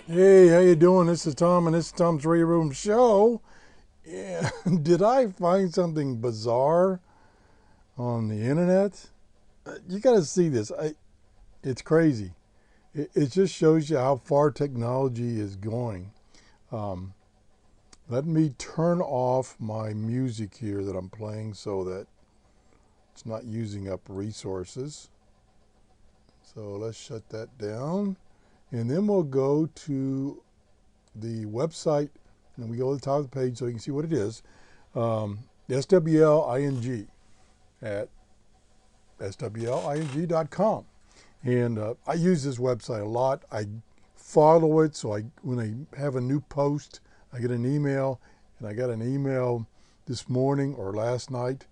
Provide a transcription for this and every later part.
Hey, how you doing? This is Tom, and this is Tom's Radio Room Show. Yeah, did I find something bizarre on the internet? You got to see this. It's crazy. It just shows you how far technology is going. Um, Let me turn off my music here that I'm playing so that it's not using up resources. So let's shut that down, and then we'll go to the website, and we go to the top of the page so you can see what it is. SWLING at swling.com. And I use this website a lot. I follow it, so when I have a new post, I get an email, and I got an email this morning or last night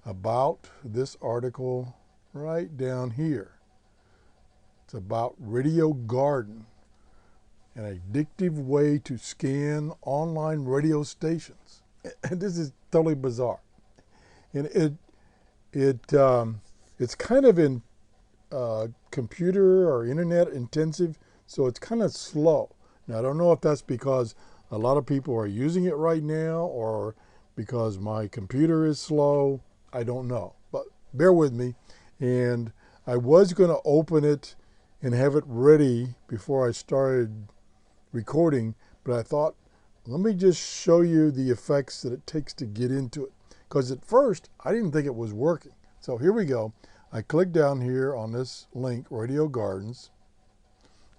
about this article right down here. It's about Radio Garden, an addictive way to scan online radio stations. And this is totally bizarre. And it's kind of in computer or internet intensive, so it's kind of slow. Now I don't know if that's because a lot of people are using it right now or because my computer is slow. I don't know, but bear with me. And I was going to open it and have it ready before I started recording, but I thought, let me just show you the effects that it takes to get into it. Because at first, I didn't think it was working. So here we go. I click down here on this link, Radio Gardens,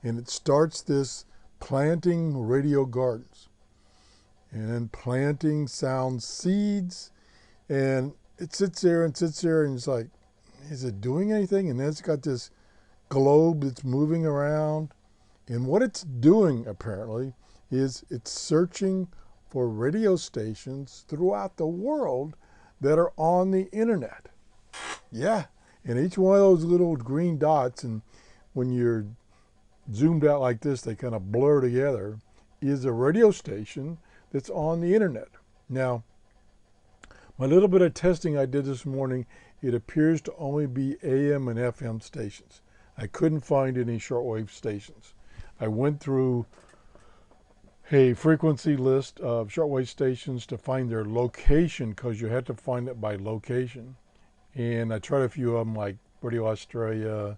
and it starts this planting radio gardens. And then planting sound seeds, and it sits there and sits there, and it's like, is it doing anything? And then it's got this globe that's moving around. And what it's doing, apparently, is it's searching for radio stations throughout the world that are on the internet. Yeah, and each one of those little green dots, and when you're zoomed out like this, they kind of blur together, is a radio station that's on the internet. Now, my little bit of testing I did this morning, it appears to only be AM and FM stations. I couldn't find any shortwave stations. I went through a frequency list of shortwave stations to find their location, because you had to find it by location. And I tried a few of them like Radio Australia,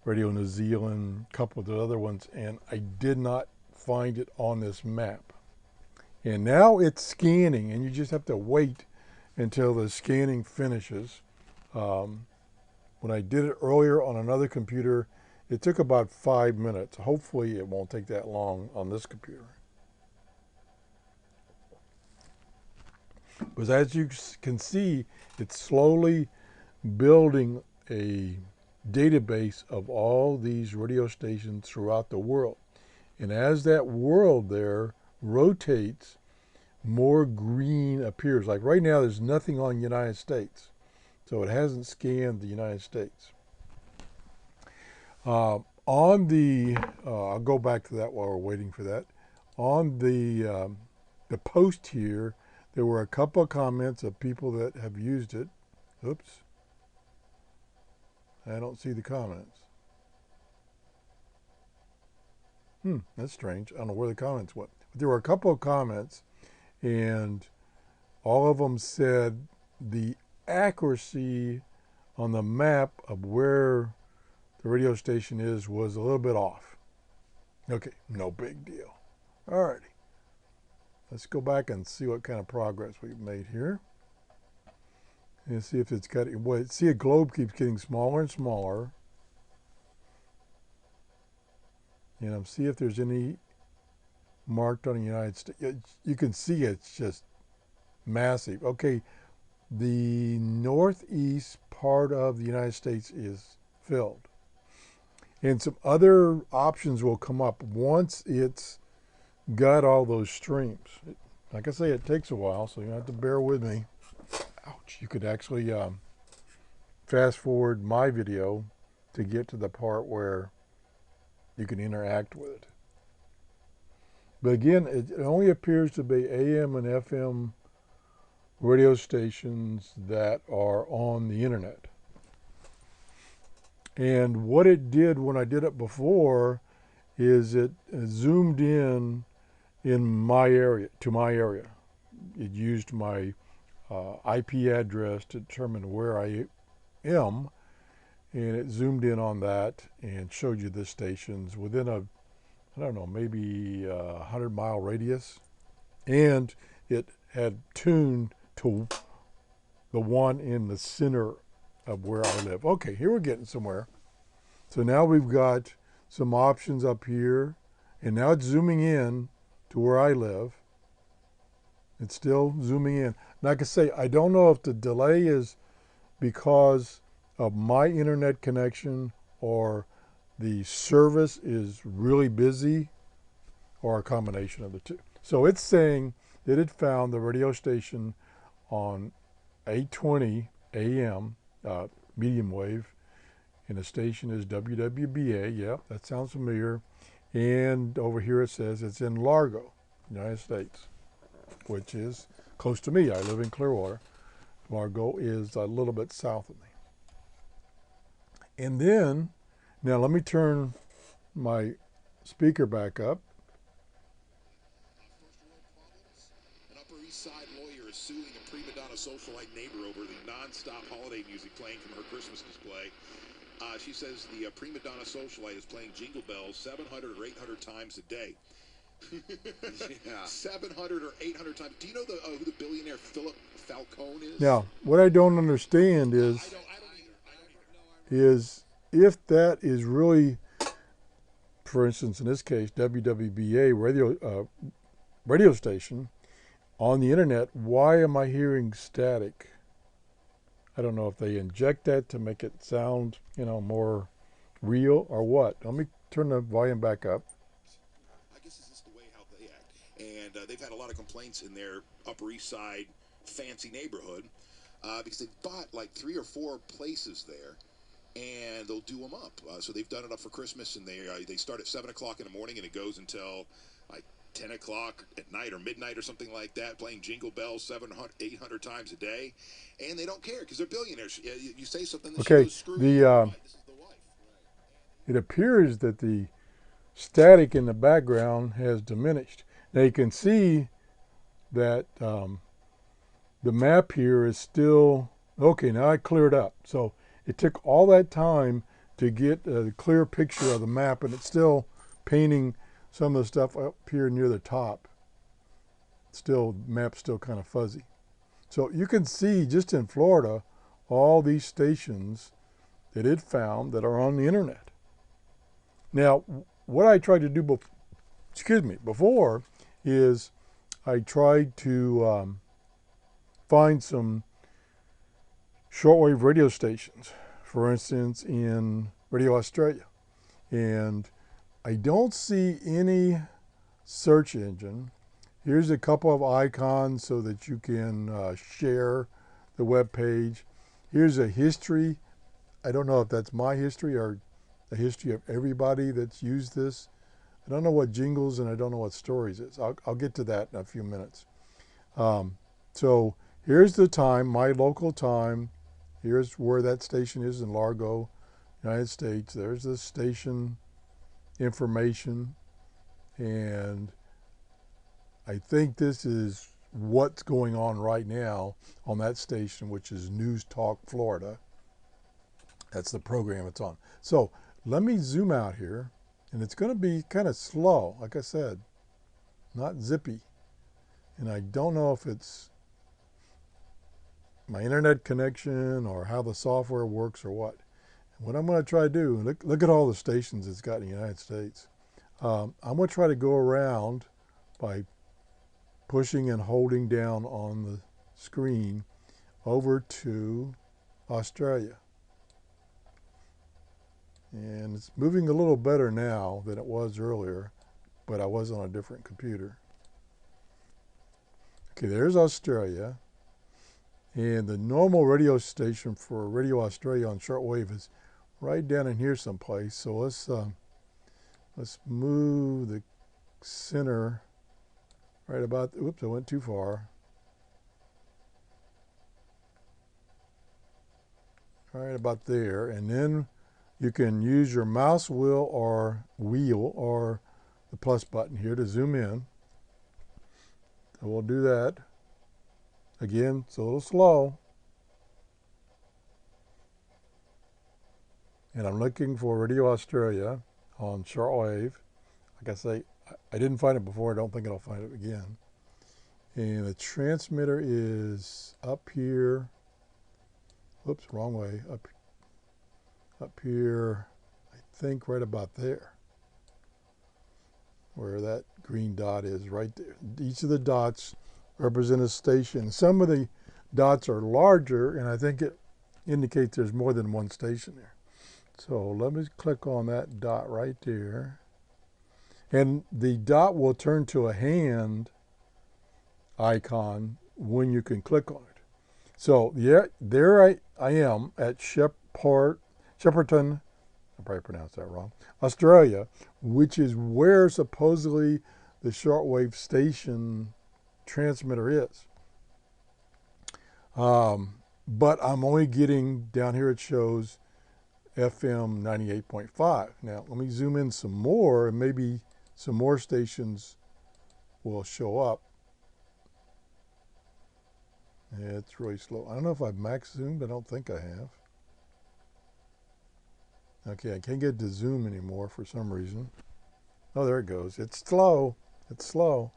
Radio New Zealand, a couple of the other ones, and I did not find it on this map. And now it's scanning, and you just have to wait until the scanning finishes. When I did it earlier on another computer, it took about 5 minutes. Hopefully it won't take that long on this computer. But as you can see, it's slowly building a database of all these radio stations throughout the world. And as that world there rotates, more green appears. Like right now, there's nothing on the United States. So it hasn't scanned the United States. I'll go back to that while we're waiting for that. On the post here, there were a couple of comments of people that have used it. Oops. I don't see the comments. That's strange. I don't know where the comments went. But there were a couple of comments, and all of them said the accuracy on the map of where the radio station is was a little bit off. Okay, no big deal. Alrighty. Let's go back and see what kind of progress we've made here. And see if it's got, well, see a globe keeps getting smaller and smaller. And I'm see if there's any marked on the United States. You can see it's just massive. Okay, the northeast part of the United States is filled. And some other options will come up once it's got all those streams. Like I say, it takes a while, so you have to bear with me. Ouch. You could actually fast forward my video to get to the part where you can interact with it. But again, it only appears to be AM and FM radio stations that are on the internet. And what it did when I did it before, is it zoomed in my area, to my area. It used my IP address to determine where I am, and it zoomed in on that and showed you the stations within a, I don't know, maybe a 100-mile radius. And it had tuned to the one in the center of where I live. Okay, here we're getting somewhere. So now we've got some options up here, and now it's zooming in to where I live. It's still zooming in. Like I say, I don't know if the delay is because of my internet connection or the service is really busy or a combination of the two. So it's saying that it found the radio station on 820 AM, medium wave, and the station is WWBA. Yeah, that sounds familiar. And over here it says it's in Largo, United States, which is close to me. I live in Clearwater. Largo is a little bit south of me. And then, now let me turn my speaker back up. An Upper East Side lawyer is suing a prima donna socialite neighbor over the non-stop holiday music playing from her Christmas display. She says the prima donna socialite is playing Jingle Bells 700 or 800 times a day. Yeah. 700 or 800 times. Do you know who the billionaire Philip Falcone is? Now, what I don't understand is, I don't either. is if that is really, for instance, in this case, WWBA radio station on the internet, why am I hearing static? I don't know if they inject that to make it sound, more real or what. Let me turn the volume back up. I guess this is the way how they act. And they've had a lot of complaints in their Upper East Side fancy neighborhood because they've bought like 3 or 4 places there. And they'll do them up. So they've done it up for Christmas, and they start at 7 o'clock in the morning, and it goes until like 10 o'clock at night or midnight or something like that, playing Jingle Bells 700, 800 times a day. And they don't care because they're billionaires. You say something, that she goes, screw you. This is the wife. It appears that the static in the background has diminished. Now you can see that the map here is still, okay, now I cleared up. So it took all that time to get a clear picture of the map, and it's still painting some of the stuff up here near the top. Still, the map's still kind of fuzzy. So you can see just in Florida, all these stations that it found that are on the internet. Now, what I tried to do before is I tried to find some shortwave radio stations, for instance, in Radio Australia. And I don't see any search engine. Here's a couple of icons so that you can share the web page. Here's a history. I don't know if that's my history or the history of everybody that's used this. I don't know what Jingles and I don't know what Stories is. I'll get to that in a few minutes. So here's the time, my local time. Here's where that station is in Largo, United States. There's the station information. And I think this is what's going on right now on that station, which is News Talk Florida. That's the program it's on. So let me zoom out here. And it's going to be kind of slow, like I said, not zippy. And I don't know if it's my internet connection or how the software works or what. And what I'm going to try to do, look at all the stations it's got in the United States. I'm going to try to go around by pushing and holding down on the screen over to Australia. And it's moving a little better now than it was earlier, but I was on a different computer. Okay, there's Australia. And the normal radio station for Radio Australia on shortwave is right down in here someplace. So let's move the center right about, oops, I went too far. Right about there. And then you can use your mouse wheel or the plus button here to zoom in. So we'll do that. Again, it's a little slow. And I'm looking for Radio Australia on shortwave. Like I say, I didn't find it before. I don't think I'll find it again. And the transmitter is up here. Whoops, wrong way. Up here, I think right about there. Where that green dot is, right there. Each of the dots represent a station. Some of the dots are larger, and I think it indicates there's more than one station there. So let me click on that dot right there. And the dot will turn to a hand icon when you can click on it. So yeah, there I am at Shepparton, I probably pronounced that wrong, Australia, which is where supposedly the shortwave station transmitter is. But I'm only getting, down here it shows FM 98.5. Now let me zoom in some more and maybe some more stations will show up. Yeah, it's really slow. I don't know if I've max zoomed. I don't think I have. Okay, I can't get to zoom anymore for some reason. Oh, there it goes. It's slow. It's slow.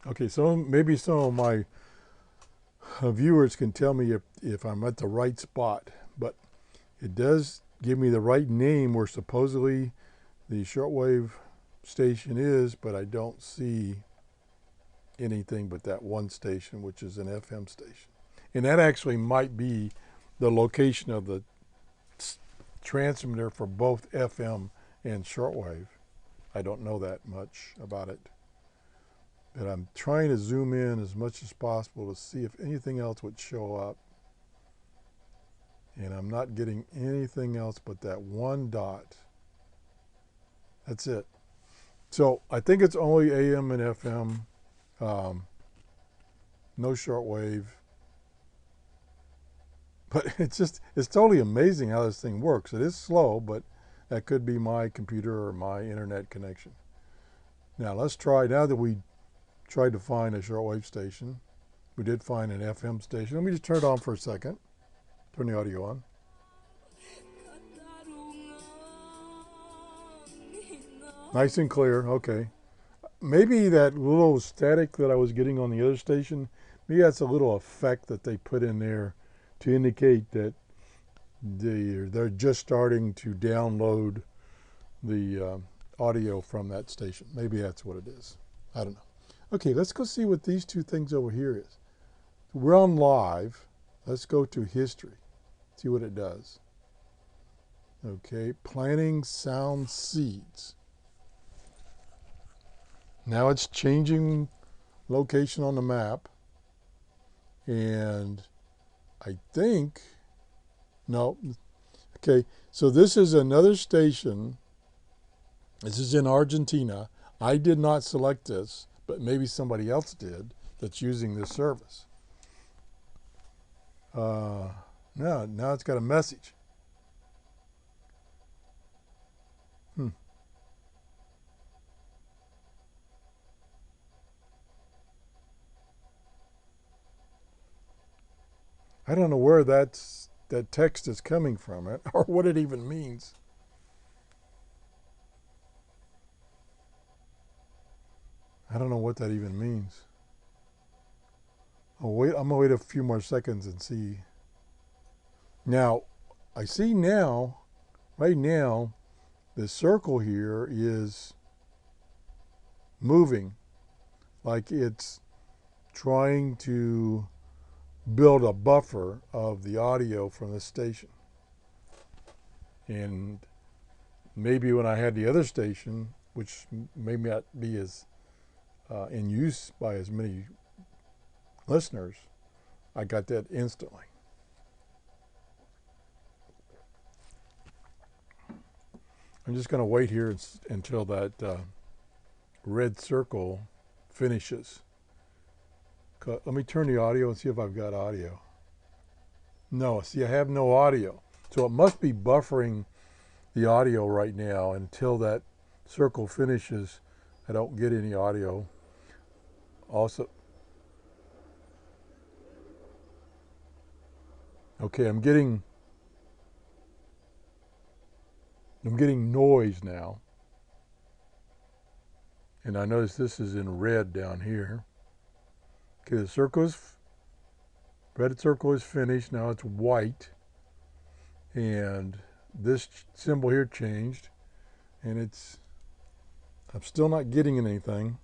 Okay, so maybe some of my viewers can tell me if I'm at the right spot. But it does give me the right name where supposedly the shortwave station is, but I don't see anything but that one station, which is an FM station. And that actually might be the location of the transmitter for both FM and shortwave. I don't know that much about it. But I'm trying to zoom in as much as possible to see if anything else would show up. And I'm not getting anything else but that one dot. That's it. So I think it's only AM and FM. No shortwave. But it's totally amazing how this thing works. It is slow, but that could be my computer or my internet connection. Now let's try, now that we tried to find a shortwave station, we did find an FM station. Let me just turn it on for a second. Turn the audio on. Nice and clear, okay. Maybe that little static that I was getting on the other station, maybe that's a little effect that they put in there to indicate that they're just starting to download the audio from that station. Maybe that's what it is. I don't know. Okay, let's go see what these two things over here is. We're on live. Let's go to history. See what it does. Okay, planting sound seeds. Now it's changing location on the map. And I think, no, okay, so this is another station. This is in Argentina. I did not select this, but maybe somebody else did that's using this service. Now it's got a message. I don't know where that text is coming from, or what it even means. I don't know what that even means. Oh, wait, I'm gonna wait a few more seconds and see. Now, I see now, right now, the circle here is moving, like it's trying to build a buffer of the audio from this station. And maybe when I had the other station, which may not be as in use by as many listeners, I got that instantly. I'm just going to wait here until that red circle finishes. Let me turn the audio and see if I've got audio. No, see, I have no audio. So it must be buffering the audio right now until that circle finishes. I don't get any audio. Also, okay, I'm getting noise now. And I notice this is in red down here. Okay, red circle is finished. Now it's white. And this symbol here changed. And I'm still not getting anything.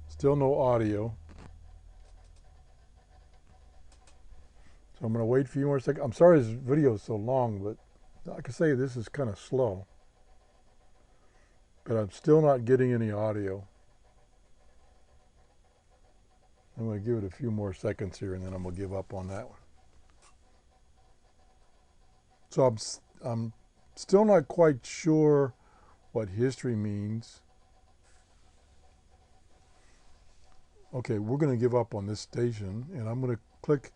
Still no audio. So I'm going to wait a few more seconds. I'm sorry this video is so long, but like I say, this is kind of slow. But I'm still not getting any audio. I'm going to give it a few more seconds here, and then I'm going to give up on that one. So I'm still not quite sure what history means. Okay, we're going to give up on this station, and I'm going to click.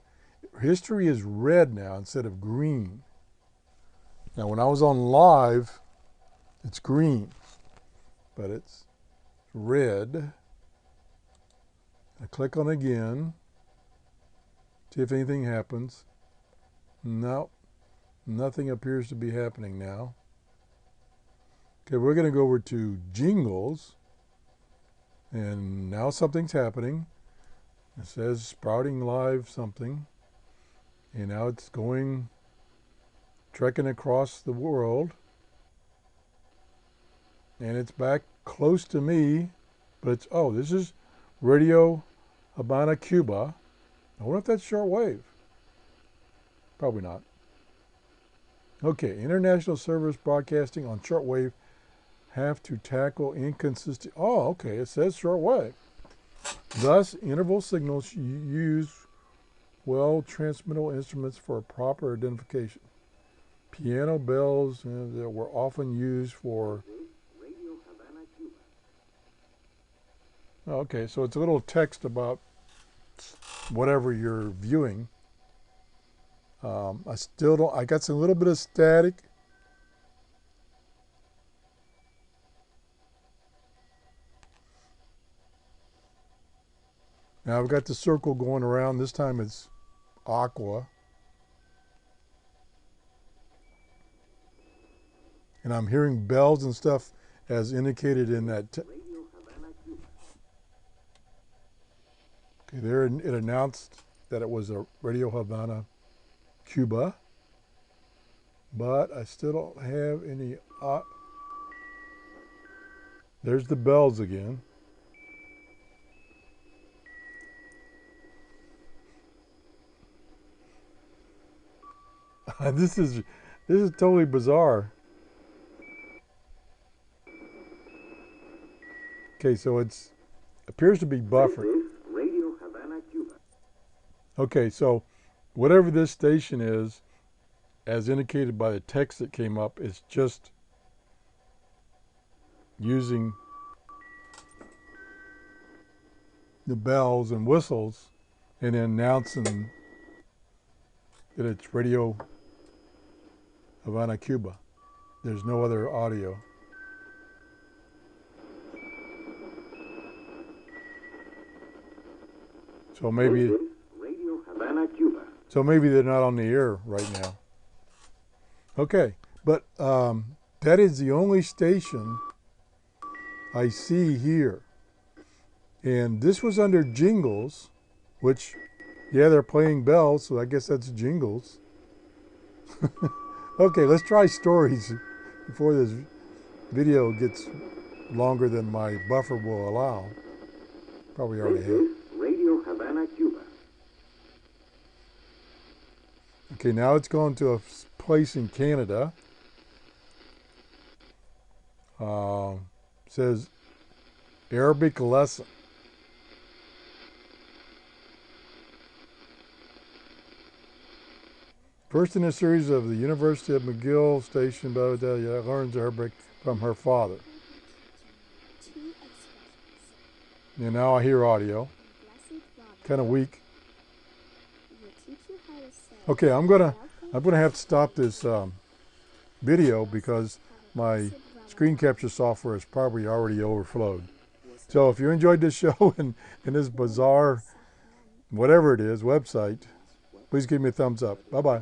History is red now instead of green. Now, when I was on live, it's green, but it's red. I click on it again, see if anything happens. No, nothing appears to be happening now. Okay, we're going to go over to jingles, and now something's happening. It says sprouting live something, and now it's trekking across the world, and it's back close to me, but this is Radio Habana, Cuba. I wonder if that's shortwave. Probably not. Okay, international service broadcasting on shortwave have to tackle inconsistent. Oh, okay, it says shortwave. Thus, interval signals use well-transmittable instruments for proper identification. Piano bells that were often used for. Radio Havana, Cuba. Okay, so it's a little text about whatever you're viewing. I still don't. I got a little bit of static. Now I've got the circle going around. This time it's aqua. And I'm hearing bells and stuff as indicated in that. Radio Havana, Cuba. Okay, there it announced that it was a Radio Havana, Cuba. But I still don't have any. There's the bells again. This is totally bizarre. Okay, so it appears to be buffered. Radio Havana, Cuba. Okay, so whatever this station is, as indicated by the text that came up, is just using the bells and whistles and then announcing that it's Radio Havana, Cuba. There's no other audio. So maybe Radio Havana, Cuba. So maybe they're not on the air right now. Okay, but that is the only station I see here. And this was under jingles, which, yeah, they're playing bells, so I guess that's jingles. Okay, let's try stories before this video gets longer than my buffer will allow. Probably already have. Radio Havana, Cuba. Okay, now it's going to a place in Canada. Says Arabic lesson. First in a series of the University of McGill station, learns Arabic from her father. And now I hear audio. Kind of weak. Okay, I'm gonna have to stop this video because my screen capture software is probably already overflowed. So if you enjoyed this show and this bizarre, whatever it is, website, please give me a thumbs up. Bye bye.